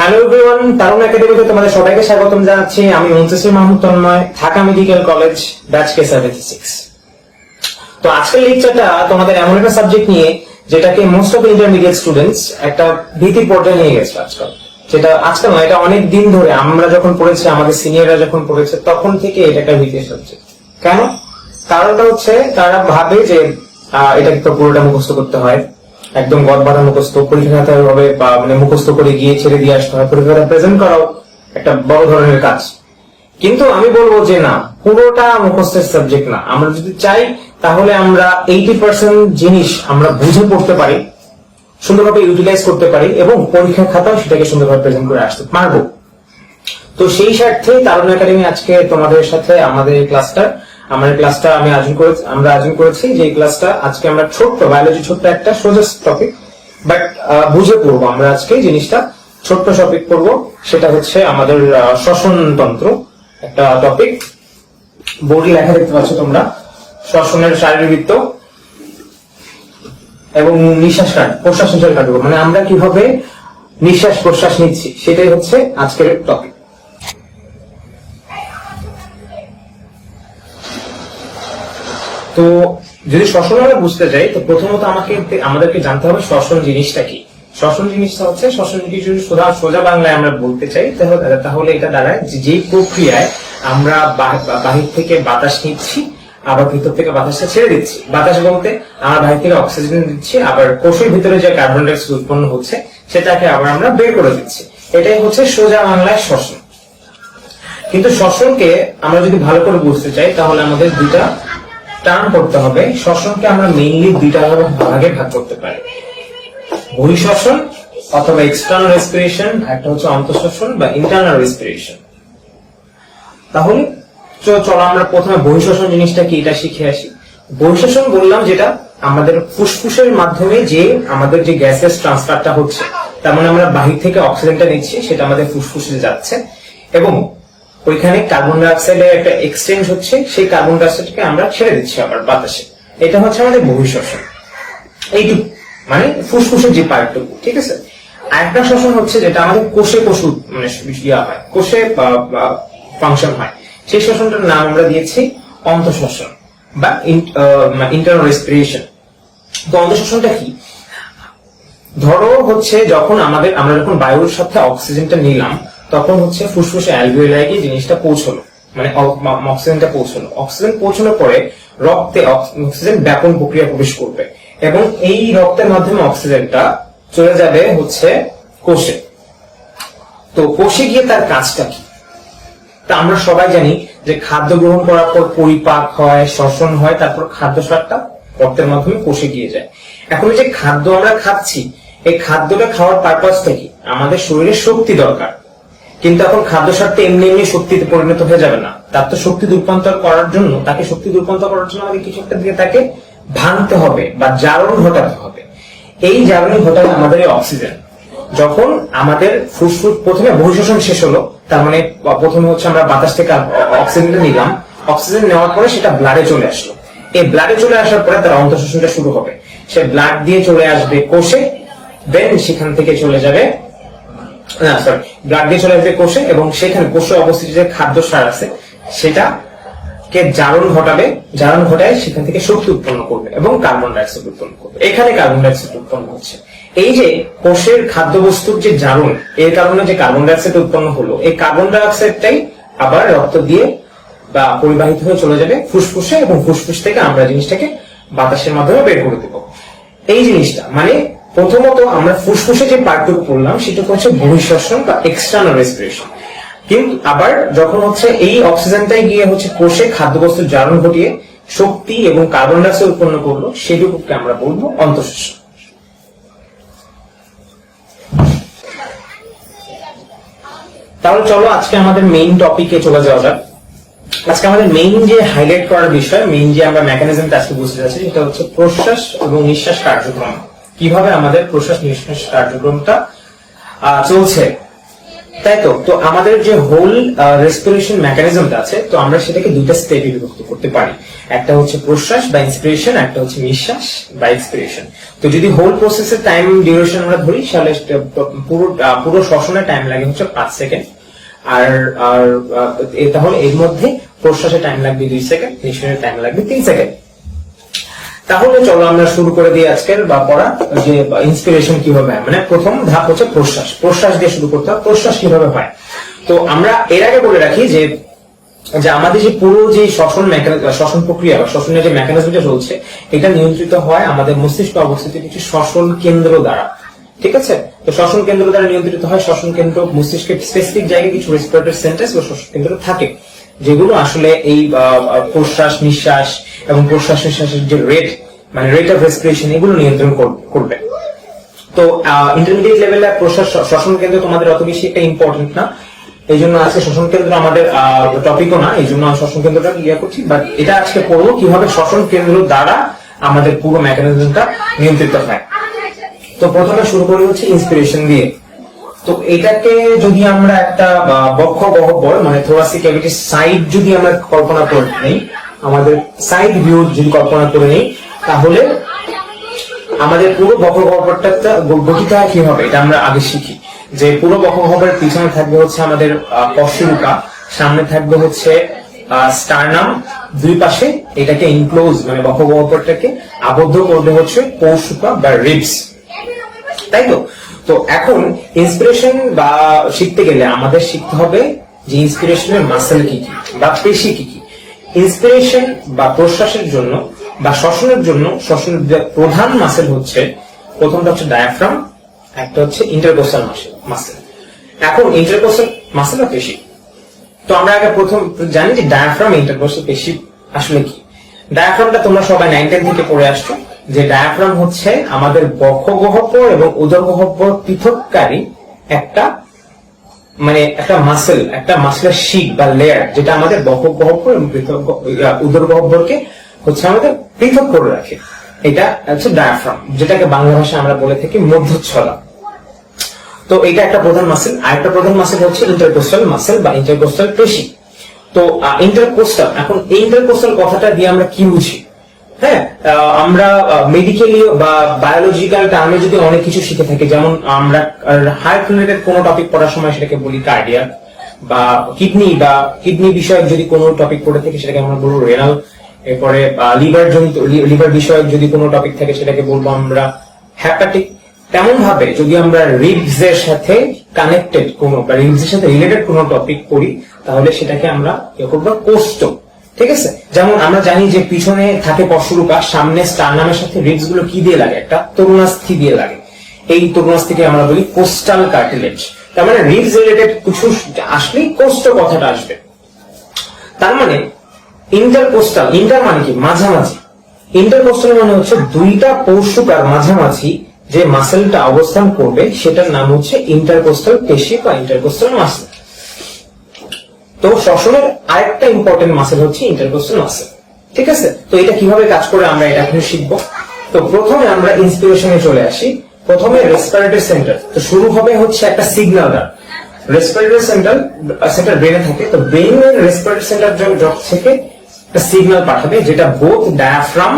Hello everyone, Tarun একাডেমিতে তোমাদের সবাইকে স্বাগতম জানাচ্ছি। আমি Muntasir Mahmud Tonmoy, Dhaka medical college, batch K76। তো আজকের লেকচারটা তোমাদের এমন একটা সাবজেক্ট নিয়ে যেটাকে মোস্ট অফ ইন্টারমিডিয়েট স্টুডেন্টস একটা ভীতির পর্যায়ে নিয়ে গেছে আজকাল। যেটা আজকাল না, এটা অনেক দিন ধরে আমরা যখন পড়েছি, আমাদের সিনিয়ররা যখন পড়েছে, তখন থেকে এটা একটা ভীতির সাবজেক্ট। কেন? কারণটা হচ্ছে তারা ভাবে যে এটাকে তো পুরোটা মুখস্থ করতে হয়, একদম গদবাঁধা মুখস্থ, পরীক্ষা খাতে হবে বা মানে মুখস্থ করে গিয়ে ছেড়ে দিয়ে আসতে হয়, পরীক্ষাটা প্রেজেন্ট করাও একটা বড় ধরনের কাজ। কিন্তু আমি বলবো যে না, পুরোটা মুখস্থের সাবজেক্ট না। আমরা যদি চাই তাহলে আমরা 80% জিনিস আমরা বুঝে পড়তে পারি, সুন্দরভাবে ইউটিলাইজ করতে পারি এবং পরীক্ষা খাতাও সেটাকে সুন্দরভাবে প্রেজেন্ট করে আসতে পারবো। তো সেই স্বার্থে তারুণ একাডেমি আজকে তোমাদের সাথে আমাদের ক্লাসটা আমরা আয়োজন করেছি। যে ক্লাসটা আজকে আমরা ছোট্ট বায়োলজি, ছোট্ট একটা সোজা টপিক, বাট বুঝে পড়বো। আমরা আজকে জিনিসটা ছোট্ট টপিক পড়বো, সেটা হচ্ছে আমাদের শ্বসন তন্ত্র, একটা টপিক। বোর্ডে লেখা দেখতে পাচ্ছ তোমরা, শ্বসনের শারীরবৃত্ত এবং নিঃশ্বাস প্রশ্বাস নিঃশ্বাস কার্যক্রম, মানে আমরা কিভাবে নিঃশ্বাস প্রশ্বাস নিচ্ছি, সেটাই হচ্ছে আজকের টপিক। তো যদি শ্বসন আমরা বুঝতে চাই, তো প্রথমত আমাদেরকে জানতে হবে শ্বসন জিনিসটা কি। শ্বসন জিনিসটা হচ্ছে, শ্বসন কিছু সোজা বাংলায় আমরা বলতে চাই তাহলে এটা দাঁড়ায় যে প্রক্রিয়ায় আমরা বাহির থেকে বাতাস নিচ্ছি, আবার ভিতর থেকে বাতাসটা ছেড়ে দিচ্ছি। বাতাস বলতে আমরা বাহির থেকে অক্সিজেন দিচ্ছি, আবার কোষের ভিতরে যে কার্বন ডাই অক্সাইড উৎপন্ন হচ্ছে সেটাকে আবার আমরা বের করে দিচ্ছি। এটাই হচ্ছে সোজা বাংলায় শ্বসন। কিন্তু শ্বসনকে আমরা যদি ভালো করে বুঝতে চাই তাহলে আমাদের দুইটা টার্ম করতে হবে। শ্বসনকে আমরা মেইনলি দুইটা ভাগে ভাগ করতে পারি, বহিঃশ্বসন অথবা এক্সটার্নাল রেসপিরেশন, একটা হচ্ছে অন্তঃশ্বসন বা ইন্টারনাল রেসপিরেশন। তাহলে চলো আমরা প্রথমে বহিঃশ্বসন জিনিসটা কি এটা শিখে আসি। বহিঃশ্বসন বললাম যেটা আমাদের ফুসফুসের মাধ্যমে যে আমাদের যে গ্যাসের ট্রান্সফারটা হচ্ছে, তার মানে আমরা বাহির থেকে অক্সিজেনটা নিচ্ছি, সেটা আমাদের ফুসফুসে যাচ্ছে এবং ওইখানে কার্বন ডাই অক্সাইডের একটা এক্সচেঞ্জ হচ্ছে, সেই কার্বন ডাই অক্সাইডকে আমরা ছেড়ে দিচ্ছি আবার বাতাসে। এটা হচ্ছে আমাদের বহিঃশ্বসন, এইটুকু মানে ফুসফুসের যে পার্টটুকু, ঠিক আছে। আরেকটা শ্বসন হচ্ছে যেটা আমাদের কোষে মানে হয়, কোষে ফাংশন হয়, সেই শ্বসনটার নাম আমরা দিয়েছি অন্তঃশ্বসন বা ইন্টারনাল রেসপিরেশন। তো অন্তঃশ্বসনটা কি? ধরো হচ্ছে আমরা যখন বায়ুর সাথে অক্সিজেনটা নিলাম, তখন হচ্ছে ফুসফুসে অ্যালভিওলাই গিয়ে জিনিসটা পৌঁছলো, মানে অক্সিজেনটা পৌঁছলো। অক্সিজেন পৌঁছানোর পরে রক্তে অক্সিজেন ব্যাপন প্রক্রিয়া প্রবেশ করবে এবং এই রক্তের মাধ্যমে অক্সিজেনটা চলে যাবে হচ্ছে কোষে। তো কোষে গিয়ে তার কাজটা কি? তা আমরা সবাই জানি যে খাদ্য গ্রহণ করার পর পরিপাক হয়, শ্বসন হয়, তারপর খাদ্য সারটা রক্তের মাধ্যমে কোষে গিয়ে যায়। এখন যে খাদ্য আমরা খাচ্ছি, এই খাদ্যটা খাওয়ার পারপাসটা কি? আমাদের শরীরে শক্তি দরকার, কিন্তু এখন খাদ্য সারটা এমনি এমনি শক্তিতে পরিণত হয়ে যাবে না। তার তো শক্তি রূপান্তর করার জন্য আমাদের কিছু একটা দিয়ে তাকে ভাঙতে হবে বা জারণ ঘটাতে হবে। এই জারণ ঘটাবে আমাদের অক্সিজেন। যখন আমাদের ফুসফুস প্রথমে বহিঃশ্বসন শেষ হলো, তার মানে প্রথমে হচ্ছে আমরা বাতাস থেকে অক্সিজেনটা নিলাম, অক্সিজেন নেওয়ার পরে সেটা ব্লাডে চলে আসলো। এই ব্লাডে চলে আসার পরে তার অন্তঃশ্বসনটা শুরু হবে। সে ব্লাড দিয়ে চলে আসবে কোষে, দেন সেখান থেকে চলে যাবে ব্লাড দিয়ে চলে আসবে কোষে এবং সেখানে কোষে অবস্থিত যে খাদ্য সার আছে সেটাকে জারণ ঘটায় সেখান থেকে শক্তি উৎপন্ন করবে এবং কার্বন ডাই অক্সাইড উৎপন্ন করবে। এখানে কার্বন ডাই অক্সাইড উৎপন্ন হচ্ছে। এই যে কোষের খাদ্যবস্তুর যে জারণ, এর কারণে যে কার্বন ডাই অক্সাইড উৎপন্ন হলো, এই কার্বন ডাই অক্সাইডটাই আবার রক্ত দিয়ে বা পরিবাহিত হয়ে চলে যাবে ফুসফুসে এবং ফুসফুস থেকে আমরা জিনিসটাকে বাতাসের মাধ্যমে বের করে দেবো। এই জিনিসটা মানে প্রথমত আমরা ফুসফুসে যে পার্টটুকু পড়লাম সেটুকু হচ্ছে বহিঃশ্বসন বা এক্সটার্নাল রেসপিরেশন। কিন্তু আবার যখন হচ্ছে এই অক্সিজেনটাই গিয়ে হচ্ছে কোষে খাদ্যবস্তুর জারণ ঘটিয়ে শক্তি এবং কার্বন ডাই অক্সাইড উৎপন্ন করলো, সেটুকুকে আমরা বলবো অন্তঃশ্বসন। তাহলে চলো আজকে আমাদের মেইন টপিকে চলে যাওয়া যাক। আজকে আমাদের মেইন যে হাইলাইট করার বিষয়, মেইন যে আমরা মেকানিজমটা আজকে বুঝতে যাচ্ছি, সেটা হচ্ছে প্রশ্বাস এবং নিঃশ্বাস কার্যক্রম। কিভাবে আমাদের প্রশ্বাস নিঃশ্বাস কার্যক্রমটা চলছে তাই তো। তো আমাদের যে হোল রেসপিরেশন মেকানিজমটা আছে, তো আমরা সেটাকে দুইটা স্টেপে বিভক্ত করতে পারি। একটা হচ্ছে প্রশ্বাস বা ইন্সপিরেশন, একটা হচ্ছে নিঃশ্বাস বা এক্সপিরেশন। তো যদি হোল প্রসেসের টাইম ডিউরেশন আমরা ধরি, তাহলে পুরো শ্বসনের টাইম লাগে হচ্ছে 5 সেকেন্ড। আর তাহলে এর মধ্যে প্রশ্বাসের টাইম লাগবে 2 সেকেন্ড, নিঃশ্বাসের টাইম লাগবে 3 সেকেন্ড। তাহলে চলো আমরা শুরু করে দিই আজকের পড়া, যে ইন্সপিরেশন কিভাবে হয়। মানে প্রথম ধাপ হচ্ছে প্রশ্বাস। প্রশ্বাস দিয়ে শুরু করতে হবে। প্রশ্বাস কিভাবে হয়, তো আমরা এর আগে বলে রাখি যে আমাদের যে পুরো যে শ্বসন প্রক্রিয়া বা শ্বসনের যে মেকানিজমটা চলছে, এটা নিয়ন্ত্রিত হয় আমাদের মস্তিষ্কে অবস্থিত কিছু শ্বসন কেন্দ্র দ্বারা। ঠিক আছে, তো শ্বসন কেন্দ্র দ্বারা নিয়ন্ত্রিত হয়। শ্বসন কেন্দ্র মস্তিষ্কের স্পেসিফিক জায়গায় কিছু রেসপিরেটরি সেন্টার্স বা শ্বসন কেন্দ্র থাকে, যেগুলো আসলে এই প্রশ্বাস নিঃশ্বাস এবং প্রশ্বাস নিঃশ্বাসের যে রেট, মানে রেট অফ রেসপিরেশন, এগুলো নিয়ন্ত্রণ করবে। তো ইন্টারমিডিয়েট লেভেলে প্রশ্বাস শ্বসন কেন্দ্র তোমাদের অত বেশি একটা ইম্পর্টেন্ট না, এই জন্য আজকে শ্বসন কেন্দ্র আমাদের টপিকও না, এই জন্য শ্বসন কেন্দ্রটা ইয়ে করছি। বাট এটা আজকে পড়বো কিভাবে শ্বসন কেন্দ্র দ্বারা আমাদের পুরো মেকানিজমটা নিয়ন্ত্রিত হয়। তো প্রথমে শুরু করি হচ্ছে ইন্সপিরেশন দিয়ে। তো এটাকে যদি আমরা একটা বক্ষ গহ্বর মানে থোরাসিক ক্যাভিটির সাইড যদি আমরা কল্পনা করে নেই, আমাদের সাইড ভিউ যদি কল্পনা করে নেই, তাহলে আমাদের পুরো বক্ষ গহ্বরটা গঠিত হয় কি হবে, এটা আমরা আগে শিখি। যে পুরো বক্ষ গহ্বরের পিছনে থাকবে হচ্ছে আমাদের কশেরুকা, সামনে থাকবে হচ্ছে স্টারনাম, দুই পাশে এটাকে ইনক্লোজ মানে বক্ষ গহ্বরটাকে আবদ্ধ করবে হচ্ছে কৌশুকা বা রিবস, তাই তো। তো এখন ইন্সপিরেশন বা শিখতে গেলে আমাদের শিখতে হবে যে ইন্সপিরেশনের মাসেল কি কি বা পেশি কি কি। ইন্সপিরেশন বা প্রশ্বাসের জন্য বা শ্বসনের জন্য শ্বসনের প্রধান মাসেল হচ্ছে, প্রথমটা হচ্ছে ডায়াফ্রাম, একটা হচ্ছে ইন্টারকোস্টাল মাসেল। এখন ইন্টারকোস্টাল মাসেল বা পেশি, তো আমরা আগে প্রথম জানি যে ডায়াফ্রাম ইন্টারকোস্টাল পেশি আসলে কি। ডায়াফ্রামটা তোমরা সবাই 9-10 থেকে পড়ে আসছো, যে ডায়াফ্রাম হচ্ছে আমাদের বক্ষ গহ্বর এবং উদর গহ্বর পৃথককারী একটা মানে একটা মাসেলের শীট বা লেয়ার, যেটা আমাদের বক্ষ গহ্বর এবং উদর গহ্বরকে হচ্ছে আমাদের পৃথক করে রাখে। এটা হচ্ছে ডায়াফ্রাম, যেটাকে বাংলা ভাষায় আমরা বলে থাকি মধ্যচ্ছলা। তো এটা একটা প্রধান মাসেল। আরেকটা প্রধান মাসেল হচ্ছে ইন্টারকোস্টাল মাসেল বা ইন্টারকোস্টাল পেশি। তো ইন্টারকোস্টাল, এখন এই ইন্টারকোস্টাল কথাটা দিয়ে আমরা কি বুঝি? হ্যাঁ, আমরা মেডিকেলি বা বায়োলজিক্যাল টার্মে যদি অনেক কিছু শিখে থাকি, যেমন আমরা হার্ট রিলেটেড কোনো টপিক পড়ার সময় সেটাকে বলি কার্ডিয়াক, বা কিডনি বিষয়ক যদি কোনো টপিক পড়ে থাকি সেটাকে আমরা বলবো রেনাল। এরপরে লিভার বিষয়ক যদি কোনো টপিক থাকে সেটাকে বলবো আমরা হ্যাপাটিক। তেমন ভাবে যদি আমরা রিবস এর সাথে কানেক্টেড কোনো বা রিবস এর সাথে রিলেটেড কোনো টপিক পড়ি, তাহলে সেটাকে আমরা কোষ্ঠ। ঠিক আছে, যেমন আমরা জানি যে পিছনে থাকে কশেরুকা, সামনে স্টারনামের সাথে রিবস গুলো কি দিয়ে লাগে, একটা তরুণাস্থি দিয়ে লাগে। এই তরুণাস্থিকে আমরা বলি কোস্টাল কার্টিলেজ। তার মানে রিবস রিলেটেড কিছু আসলেই কোষ্ঠ কথাটা আসবে। তার মানে ইন্টারকোস্টাল, ইন্টার মানে কি মাঝামাঝি, ইন্টারকোস্টাল মানে হচ্ছে দুইটা কৌশুকার মাঝামাঝি যে মাসেলটা অবস্থান করবে সেটার নাম হচ্ছে ইন্টারকোস্টাল পেশি বা ইন্টারকোস্টাল মাসেল। তো শ্বসনের আরেকটা ইম্পর্টেন্ট মাসেল হচ্ছে ইন্টারকোস্টাল মাসেল। ঠিক আছে, তো এটা কিভাবে কাজ করে আমরা এটা এখন শিখবো। তো প্রথমে আমরা ইন্সপিরেশনে চলে আসি। প্রথমে রেসপিরেটরি সেন্টার, তো শুরু হবে হচ্ছে একটা সিগন্যাল দ্বারা। রেসপিরেটরি সেন্টার ব্রেনে থাকে, তো ব্রেনের রেসপিরেটরি সেন্টার থেকে একটা সিগন্যাল পাঠাবে, যেটা বোথ ডায়াফ্রাম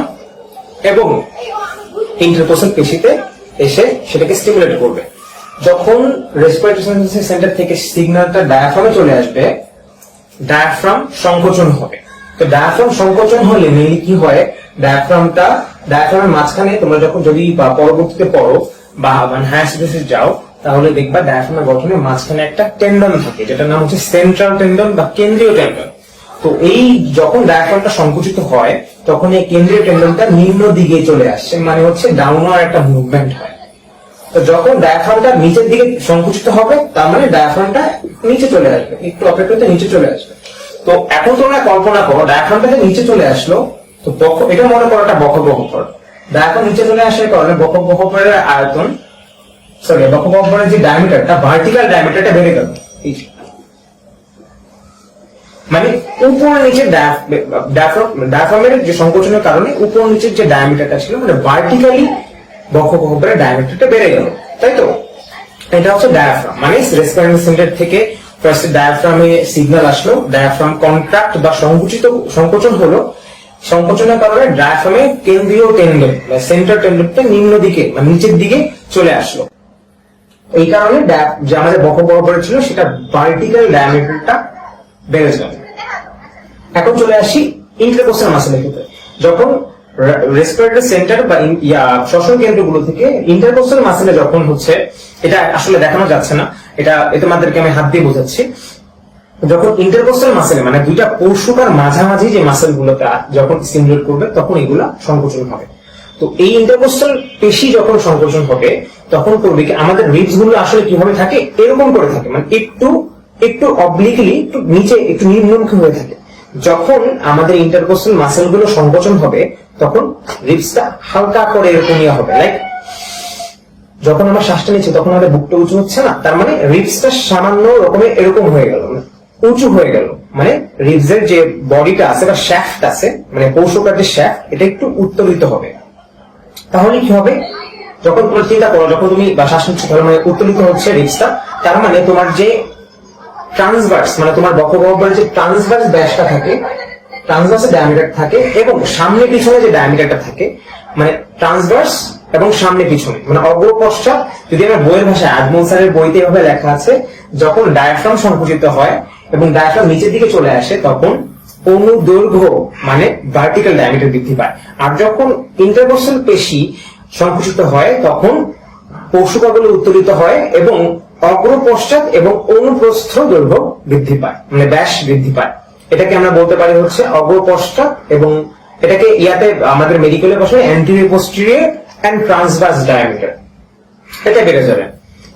এবং ইন্টারকোস্টাল পেশিতে এসে সেটাকে স্টিমুলেট করবে। যখন রেসপিরেটরি সেন্টার থেকে সিগন্যালটা ডায়াফ্রামে চলে আসবে, ডায়াফ্রাম সংকোচন হবে। তো ডায়াফ্রাম সংকোচন হলে মেইনলি কি হয়, ডায়াফ্রামের মাঝখানে তোমরা যখন যদি পরবর্তীতে পড়ো বা হায়ার স্টাডিজে যাও, তাহলে দেখবা ডায়াফ্রামের গঠনের মাঝখানে একটা টেন্ডন থাকে, যেটার নাম হচ্ছে সেন্ট্রাল টেন্ডন বা কেন্দ্রীয় টেন্ডন। তো এই যখন ডায়াফ্রামটা সংকুচিত হয়, তখন এই কেন্দ্রীয় টেন্ডনটা নিম্ন দিকে চলে আসছে, মানে হচ্ছে ডাউনওয়ার্ড একটা মুভমেন্ট হয়। তো যখন ডায়াফ্রামটা নিচের দিকে সংকুচিত হবে, তার মানে ডায়াফ্রামটা নিচে চলে আসবে, একটু অপেক্ষা করতে নিচে চলে আসবে। তো এখন তোমরা কল্পনা করো ডায়াফ্রামটা যে নিচে চলে আসলো, তো এটা মনে করো একটা বক্ষ গহ্বর। ডায়াফ্রাম নিচে চলে আসার কারণে বক্ষ গহ্বরের আয়তন, বক্ষ গহ্বরের যে ডায়ামিটারটা, ভার্টিক্যাল ডায়ামিটারটা বেড়ে গেল। মানে উপর নিচের ডায়াফ্রামের যে সংকোচনের কারণে উপর নিচের যে ডায়ামিটারটা ছিল, মানে ভার্টিক্যালি বক্ষ গহ্বরের ডায়ামিটারটা বেড়ে গেল, তাই তো। এটা হচ্ছে ডায়াফ্রাম, মানে রেসপিরেটরি সেন্টার থেকে ফার্স্ট ডায়াফ্রামে সিগন্যাল আসলো, ডায়াফ্রাম কন্ট্রাক্ট বা সংকোচন হলো, সংকোচনের কারণে ডায়াফ্রামে কেন্দ্রীয় টেন্ডন বা সেন্টার টেন্ডনটা নিম্ন দিকে বা নিচের দিকে চলে আসলো। এই কারণে যে আমাদের বক্ষগহ্বরে ছিল সেটা ভার্টিক্যাল ডায়ামিটারটা বেড়ে যাবে। এখন চলে আসি ইন্টারকোস্টাল মাসেলের ক্ষেত্রে। যখন রেসপিরেটরি সেন্টার বা শ্বসন কেন্দ্রগুলো থেকে ইন্টারকোস্টাল মাসেলে যখন হচ্ছে, এটা আসলে দেখানো যাচ্ছে না, এটা তোমাদেরকে আমি হাত দিয়ে বোঝাচ্ছি। যখন ইন্টারকোস্টাল মাসেলে মানে দুইটা পরশুকার মাঝামাঝি যে মাসেল গুলোতে যখন স্টিমুলেট করবে তখন এগুলা সংকোচন হবে। তো এই ইন্টারকোস্টাল পেশি যখন সংকোচন হবে তখন করবে কি, আমাদের রিবস গুলো আসলে কিভাবে থাকে, এরকম করে থাকে, মানে একটু অবলিকলি, একটু নিচে, একটু নিম্নমুখী হয়ে থাকে। যখন আমাদের ইন্টারকোস্টাল মাসেল গুলো সংকোচন হবে তখন রিবসটা হালকা করে এরকম হবে, লাইক যখন আমরা শ্বাসটা নিচ্ছি তখন আমাদের বুকটা উঁচু হচ্ছে না, তার মানে রিবসটা সামান্য রকমের এরকম হয়ে গেল, উঁচু হয়ে গেল, মানে রিবসের যে বডিটা আছে বা শ্যাফট আছে, মানে কৌশকার যে শ্যাফট, এটা একটু উত্তোলিত হবে। তাহলে কি হবে, যখন তুমি চিন্তা করো, যখন তুমি শ্বাস নিচ্ছ তাহলে মানে উত্তোলিত হচ্ছে রিবসটা, তার মানে তোমার যে ট্রান্সভার্স, মানে তোমার বক্ষগহ্বরের যে ট্রান্সভার্স ব্যাসটা থাকে, ট্রান্সভার্সের ডায়ামিটার থাকে এবং সামনে পিছনে যে ডায়ামিটারটা থাকে, মানে ট্রান্সভার্স এবং সামনে পিছনে, মানে অগ্র পশ্চাৎ। যদি আমরা বইয়ের ভাষায় আজমল স্যারের বইতে এভাবে লেখা আছে, যখন ডায়াফ্রাম সংকুচিত হয় এবং ডায়াফ্রাম নিচের দিকে চলে আসে তখন অনুদৈর্ঘ্য মানে ভার্টিক্যাল ডায়ামিটার বৃদ্ধি পায়। আর যখন ইন্টারকোস্টাল পেশি সংকুচিত হয় তখন পৌশুকাগুলো উত্তোলিত হয় এবং অগ্র পশ্চাৎ এবং অনুপ্রস্থ দৈর্ঘ্য বৃদ্ধি পায়, মানে ব্যাস বৃদ্ধি পায়। এটাকে আমরা বলতে পারি হচ্ছে অগ্র পশ্চাৎ, এবং এটাকে ইয়াতে আমাদের মেডিকেলে বসে anterior posterior and transverse diameter, এটা বেড়ে যাবে।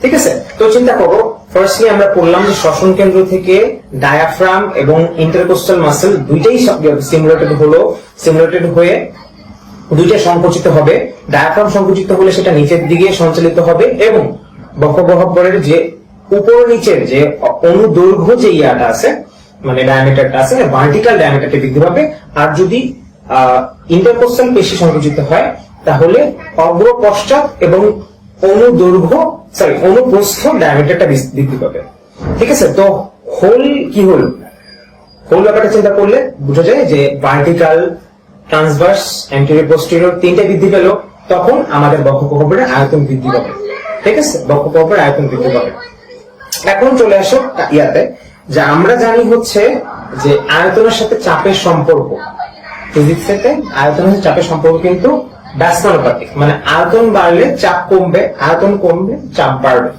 ঠিক আছে, তো চিন্তা করো, ফার্স্টলি আমরা পড়লাম যে শ্বসন কেন্দ্র থেকে ডায়াফ্রাম এবং ইন্টারকোস্টাল মাসেল দুইটাই স্টিমুলেটেড হয়ে দুইটা সংকুচিত হবে। ডায়াফ্রাম সংকুচিত হলে সেটা নিচের দিকে সঞ্চালিত হবে এবং বক্ষগহ্বরের যে উপর নিচের যে অনুদৈর্ঘ্য যে ইয়াটা আছে, মানে ডায়ামিটারটা আছে, ভার্টিক্যাল ডায়ামিটারটা বৃদ্ধি পাবে। আর যদি ইন্টারকোস্টাল পেশি সংকুচিত হয় তাহলে অগ্র পশ্চাৎ এবং অনুপ্রস্থ ডায়ামিটারটা বৃদ্ধি পাবে। ঠিক আছে, তো হোল কি হল, হোল ব্যাপারটা চিন্তা করলে বোঝা যায় যে ভার্টিক্যাল, ট্রান্সভার্স, অ্যান্টেরিয়র পোস্টেরিয়র তিনটা বৃদ্ধি পেল, তখন আমাদের বক্ষগহ্বরের আয়তন বৃদ্ধি পাবে। ঠিক আছে, বক্ষগহ্বরের আয়তন বৃদ্ধি পাবে। এখন চলে আসো ইয়াতে, যে আমরা জানি হচ্ছে যে আয়তনের সাথে চাপের সম্পর্ক, ফিজিক্সেতে আয়তনের সাথে চাপের সম্পর্ক কিন্তু ব্যাস্তানুপাতিক, মানে আয়তন বাড়লে চাপ কমবে, আয়তন কমবে চাপ বাড়বে।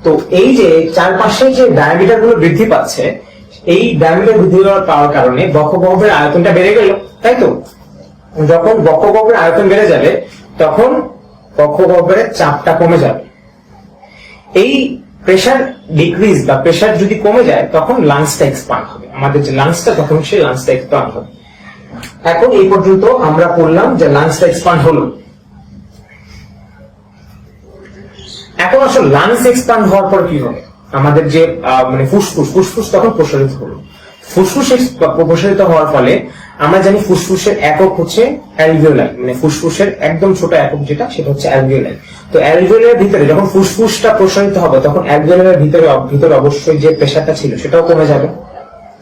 তো এই যে চারপাশে যে ডায়ামিটার গুলো বৃদ্ধি পাচ্ছে, এই ডায়ামিটার বৃদ্ধি পাওয়ার কারণে বক্ষগহ্বরের আয়তনটা বেড়ে গেল, তাই তো? যখন বক্ষগহ্বরের আয়তন বেড়ে যাবে তখন বক্ষগহ্বরের চাপটা কমে যাবে। এই প্রেসার ডিক্রিজ বা প্রেসার যদি কমে যায় তখন লাংসটা এক্সপান্ড হবে, আমাদের যে লাংসটা, তখন সেই লাংসটা এক্সপান্ড হবে। এখন এই পর্যন্ত আমরা পড়লাম যে লাংসটা এক্সপান্ড হলো। এখন আসলে লাংস এক্সপান্ড হওয়ার পর কি হবে, আমাদের যে মানে ফুসফুস তখন প্রসারিত হলো। ফুসফুস প্রসারিত হওয়ার ফলে আমরা জানি ফুসফুসের একক হচ্ছে অ্যালভিওলাই, মানে ফুসফুসের একদম ছোট একক যেটা, সেটা হচ্ছে অ্যালভিওলাই। তো অ্যালভিওলার ভিতরে যখন ফুসফুসটা প্রসারিত হবে তখন অ্যালভিওলার ভিতরে অবশ্যই যে প্রেসারটা ছিল সেটাও কমে যাবে,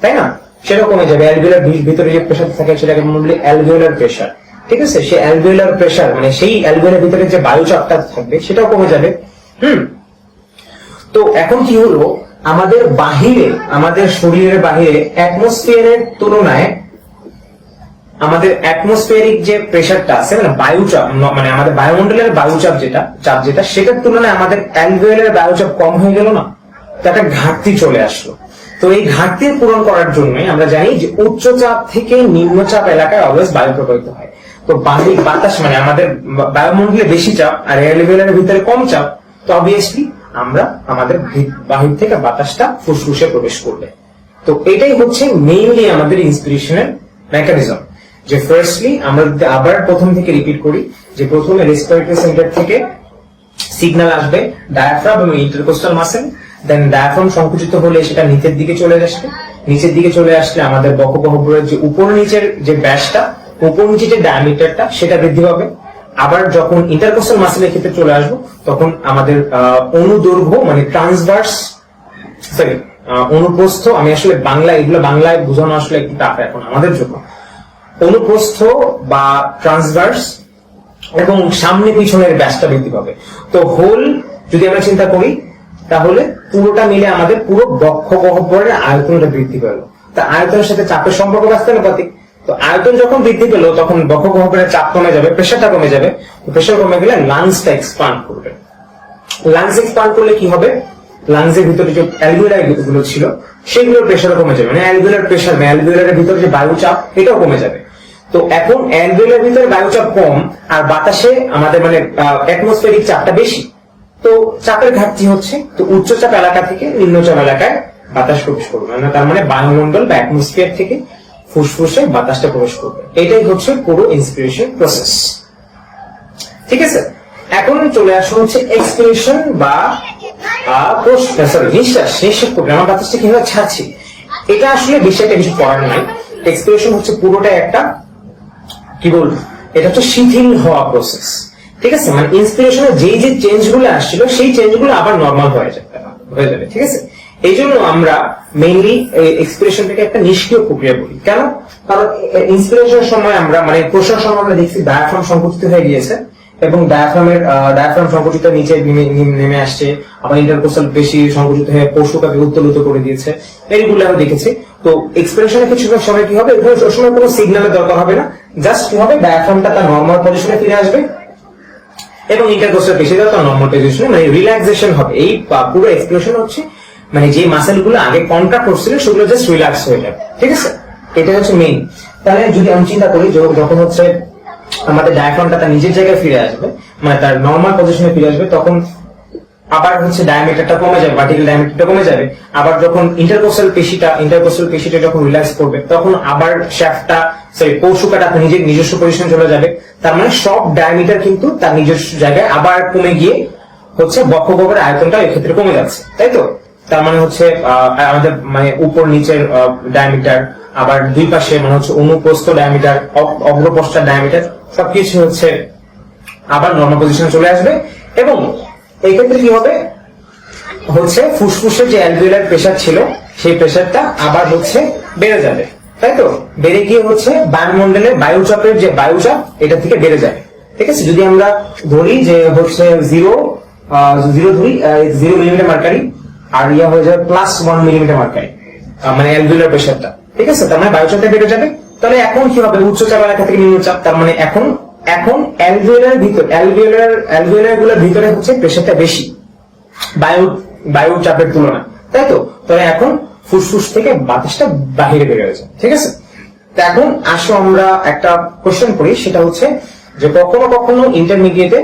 তাই না? সেটাও কমে যাবে। অ্যালভিওলার ভিতরে যে প্রেসার থাকে সেটাকে বলি অ্যালভিওলার প্রেসার। ঠিক আছে, সেই অ্যালভিওলার প্রেসার মানে সেই অ্যালভিওলার ভিতরে যে বায়ুচাপটা থাকবে সেটাও কমে যাবে। তো এখন কি হলো, আমাদের বাহিরে, আমাদের শরীরের বাহিরে অ্যাটমসফিয়ারের তুলনায় আমাদের অ্যাটমসফিয়ারিক যে প্রেসারটা আছে, মানে বায়ুচাপ, মানে আমাদের বায়ুমণ্ডলের বায়ুচাপ যেটা সেটার তুলনায় আমাদের অ্যালভিওলার বায়ুচাপ কম হয়ে গেল না, তো একটা ঘাটতি চলে আসলো। তো এই ঘাটতি পূরণ করার জন্য আমরা জানি যে উচ্চচাপ থেকে নিম্নচাপ এলাকায় অলওয়েজ বায়ু প্রবাহিত হয়। তো বাহির বাতাস মানে আমাদের বায়ুমণ্ডলে বেশি চাপ আর অ্যালভিওলারের ভিতরে কম চাপ, তো অবভিয়াসলি আমরা আমাদের বাহির থেকে বাতাসটা ফুসফুসে প্রবেশ করবে। তো এটাই হচ্ছে মেইনলি আমাদের ইন্সপিরেশনের মেকানিজম। যে ফার্স্টলি আমরা আবার প্রথম থেকে রিপিট করি, যে প্রথমে রেসপিরেটরি সেন্টার থেকে সিগন্যাল আসবে ডায়াফ্রাম এবং ইন্টারকোস্টাল মাসেল, দেন ডায়াফ্রাম সংকুচিত হলে সেটা নিচের দিকে চলে আসবে, নিচের দিকে চলে আসলে আমাদের বক্ষগহ্বরের যে উপর নিচের যে ব্যাসটা, উপর নিচে যে ডায়ামিটারটা সেটা বৃদ্ধি পাবে, আবার যখন ইন্টারকোস্টাল মাসেলের ক্ষেত্রে চলে আসবো তখন আমাদের অনুদৈর্ঘ্য মানে ট্রান্সভার্স সরি অনুপ্রস্থ, আমি আসলে এগুলো বাংলায় বোঝানো আসলে একটু টাফ এখন আমাদের জন্য। অনুপ্রস্থ বা ট্রান্সভার্স এবং সামনে পিছনের ব্যাসটা বৃদ্ধি পাবে। তো হোল যদি আমরা চিন্তা করি তাহলে পুরোটা মিলে আমাদের পুরো বক্ষ গহ্বরের আয়তনটা বৃদ্ধি পেল। তা আয়তনের সাথে চাপের সম্পর্ক ব্যস্তানুপাতিক। তো আয়তন যখন বৃদ্ধি পেল তখন বক্ষ গহ্বরের চাপ কমে যাবে, প্রেশারটা কমে যাবে। প্রেশার কমে গেলে লাংসটা এক্সপান্ড করবে। লাংস এক্সপান্ড করলে কি হবে, লাংসের ভিতরে যে অ্যালভিওলাই গুলো ছিল সেগুলোর প্রেশারও কমে যাবে, মানে অ্যালভিওলার প্রেশার অ্যালভিওলারের ভিতরে যে বায়ুচাপ এটাও কমে যাবে। তো এখন অ্যালভিওলার ভিতরে বায়ুচাপ কম আর বাতাসে আমাদের মানে অ্যাটমসফিয়ারিক চাপটা বেশি, তো চাপের ঘাটতি হচ্ছে। তো উচ্চচাপ এলাকা থেকে নিম্নচাপ এলাকায় বাতাস প্রবেশ করবে, তার মানে বায়ুমণ্ডল বা অ্যাটমসফিয়ার থেকে ফুসফুসে বাতাসটা প্রবেশ করবে। এটাই হচ্ছে পুরো ইন্সপিরেশন প্রসেস। ঠিক আছে, এখন চলে আসুন হচ্ছে এক্সপিরেশন বা নিঃশ্বাস প্রক্রিয়া। আমার বাতাসটা কিভাবে ছাড়ছি এটা আসলে বিষয়টা কিছু করার নাই। এক্সপিরেশন হচ্ছে পুরোটাই একটা কি বলবো, এটা হচ্ছে শিথিল হওয়া প্রসেস। ঠিক আছে, মানে ইন্সপিরেশনে যেই যে চেঞ্জ গুলো আসছিল সেই চেঞ্জ গুলো আবার নর্মাল হয়ে যাবে। ঠিক আছে, এই জন্য আমরা মেইনলি এক্সপিরেশনটাকে একটা নিষ্ক্রিয় প্রক্রিয়া বলি। কেন? কারণ ইন্সপিরেশনের সময় আমরা মানে প্রশ্বাসের সময় আমরা দেখছি ডায়াফ্রাম সংকুচিত হয়ে গিয়েছে এবং ডায়াফ্রাম সংকুচিত নিচে নেমে আসছে, আবার ইন্টারকোস্টাল বেশি সংকুচিত হয়ে পশুটাকে উত্তোলিত করে দিয়েছে, এইগুলো আমরা দেখেছি। তো এক্সপিরেশনের কিছু সময় কি হবে, এখানে সবসময় কোনো সিগন্যালের দরকার হবে না, জাস্ট কি হবে ডায়াফ্রামটা তার নর্মাল পজিশনে ফিরে আসবে এবং ইন্টারকোস্টাল পেশিটা তার নর্মাল পজিশনে মানে রিল্যাক্সেশন হবে। এই পুরো এক্সপিরেশন হচ্ছে মানে যে মাসেল গুলো আগে কন্ট্রাক্ট করছিল সেগুলো জাস্ট রিল্যাক্স হয়ে যাবে। ঠিক আছে, এটা হচ্ছে মেইন। তাহলে যদি আমি চিন্তা করি যখন হচ্ছে আমাদের ডায়াফ্রামটা তার নিজের জায়গায় ফিরে আসবে, মানে তার নর্মাল পজিশনে ফিরে আসবে, তখন আবার হচ্ছে ডায়ামিটারটা কমে যাবে, ভার্টিক্যাল ডায়ামিটারটা কমে যাবে। আবার যখন ইন্টারকোস্টাল পেশিটা যখন রিল্যাক্স করবে তখন আবার শ্যাফটটা কৌশুকাটা নিজস্ব পজিশনে চলে যাবে। তার মানে সব ডায়ামিটার কিন্তু তার নিজস্ব জায়গায় আবার কমে গিয়ে হচ্ছে বক্ষ গহ্বরের আয়তনটা এক্ষেত্রে কমে যাচ্ছে, তাই তো? তার মানে হচ্ছে আমাদের মানে উপর নিচের ডায়ামিটার, আবার দুই পাশে মানে হচ্ছে অনুপ্রস্থ ডায়ামিটার, অগ্রপশ্চাৎ ডায়ামিটার সবকিছু হচ্ছে আবার নর্মাল পজিশনে চলে আসবে। এবং এই ক্ষেত্রে কি হবে হচ্ছে ফুসফুসের যে অ্যালভিওলার প্রেসার ছিল সেই প্রেসারটা আবার হচ্ছে বেড়ে যাবে, তাই তো? বেড়ে গিয়ে হচ্ছে বায়ুমণ্ডলে বায়ুচাপের যে বায়ুচাপ এটা থেকে বেড়ে যাবে। ঠিক আছে, যদি আমরা ধরি যে হচ্ছে 0 মিলিমিটার মার্কারি আর ইয়া হয়ে যাবে +1 মিলিমিটার মার্কারি, মানে অ্যালভিওলার প্রেসারটা। ঠিক আছে, তার মানে বায়ুচাপটা বেড়ে যাবে। তাহলে এখন কি হবে, উচ্চচাপ এলাকা থেকে নিম্নচাপ, তার মানে এখন অ্যালভিওলার গুলোর ভিতরে হচ্ছে প্রেসারটা বেশি বায়ু চাপের তুলনায়, তাই তো? তাহলে এখন ফুসফুস থেকে বাতাসটা বাহিরে বের হয়েছে। ঠিক আছে, তো এখন আসো আমরা একটা কোশ্চেন করি, সেটা হচ্ছে যে কখনো কখনো ইন্টারমিডিয়েটে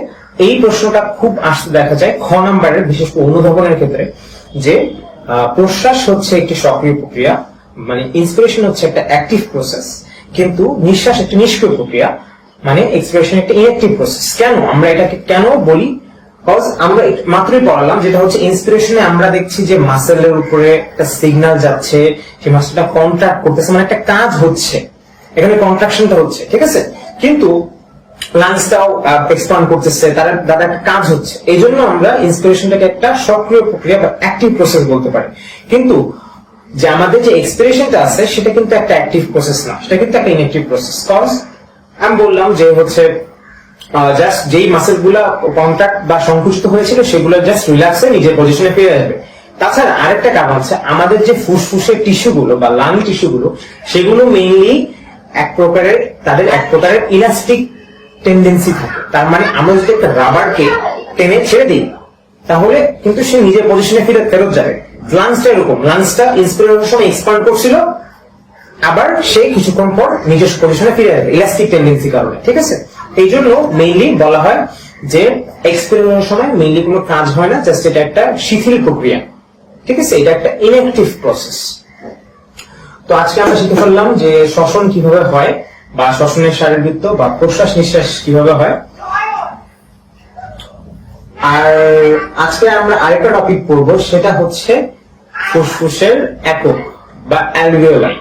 এই প্রশ্নটা খুব আসতে দেখা যায় খ নাম্বারের, বিশেষ করে অনুধাবনের ক্ষেত্রে, যে প্রশ্বাস হচ্ছে একটি সক্রিয় প্রক্রিয়া, মানে ইন্সপিরেশন হচ্ছে একটা অ্যাক্টিভ প্রসেস, কিন্তু নিঃশ্বাস একটা নিষ্ক্রিয় প্রক্রিয়া, মানে এক্সপিরেশন একটা ইনঅ্যাক্টিভ প্রসেস। কেন আমরা এটাকে কেন বলি? বিকজ আমরা মাত্রই পড়ালাম যেটা হচ্ছে ইন্সপিরেশনে আমরা দেখছি যে মাসেলের উপরে একটা সিগন্যাল যাচ্ছে, সেই মাসেলটা কন্ট্রাক্ট করতেছে, মানে একটা কাজ হচ্ছে, এখানে কন্ট্রাকশনটা হচ্ছে। ঠিক আছে, কিন্তু লাংসটাও এক্সপান্ড করতেছে, তার একটা কাজ হচ্ছে। এই জন্য আমরা ইন্সপিরেশনটাকে একটা সক্রিয় প্রক্রিয়া বা অ্যাক্টিভ প্রসেস বলতে পারি। কিন্তু যে আমাদের যে এক্সপিরেশনটা আছে সেটা কিন্তু একটা অ্যাক্টিভ প্রসেস না, সেটা কিন্তু একটা ইনঅ্যাক্টিভ প্রসেস। কজ আমি বললাম যে হচ্ছে জাস্ট যেই মাসেল গুলা কন্ট্রাক্ট বা সংকুচিত হয়েছিল সেগুলো জাস্ট রিল্যাক্সে নিজের পজিশনে ফিরে আসবে। তাছাড়া আরেকটা কারণ আছে, আমাদের যে ফুসফুসের টিস্যু গুলো বা লাং টিস্যু গুলো সেগুলো মেইনলি তাদের এক প্রকারের ইলাস্টিক টেন্ডেন্সি থাকে। তার মানে আমরা যদি একটা রাবারকে টেনে ছেড়ে দিই তাহলে কিন্তু সে নিজের পজিশনে ফেরত যাবে। লাংসটা এরকম, লাংসটা ইন্সপিরেশনের সময় এক্সপান্ড করছিল, আবার সে কিছুক্ষণ পর নিজস্ব পজিশনে ফিরে আসবে ইলাস্টিক টেন্ডেন্সি কারণে। ঠিক আছে, এই জন্য মেইনলি বলা হয় যে এক্সপিরিমেন্টের সময় মেইনলি কোনো কাজ হয় না, জাস্ট এটা একটা শিথিল প্রক্রিয়া। ঠিক আছে, এটা একটা ইনঅ্যাক্টিভ প্রসেস। তো আজকে আমরা শিখে ফেললাম যে শ্বসন কিভাবে হয় বা শ্বসনের শারীরবৃত্ত বা প্রশ্বাস নিঃশ্বাস কিভাবে হয়। আর আজকে আমরা আরেকটা টপিক পড়বো, সেটা হচ্ছে ফুসফুসের একক বা অ্যালভিওলাই।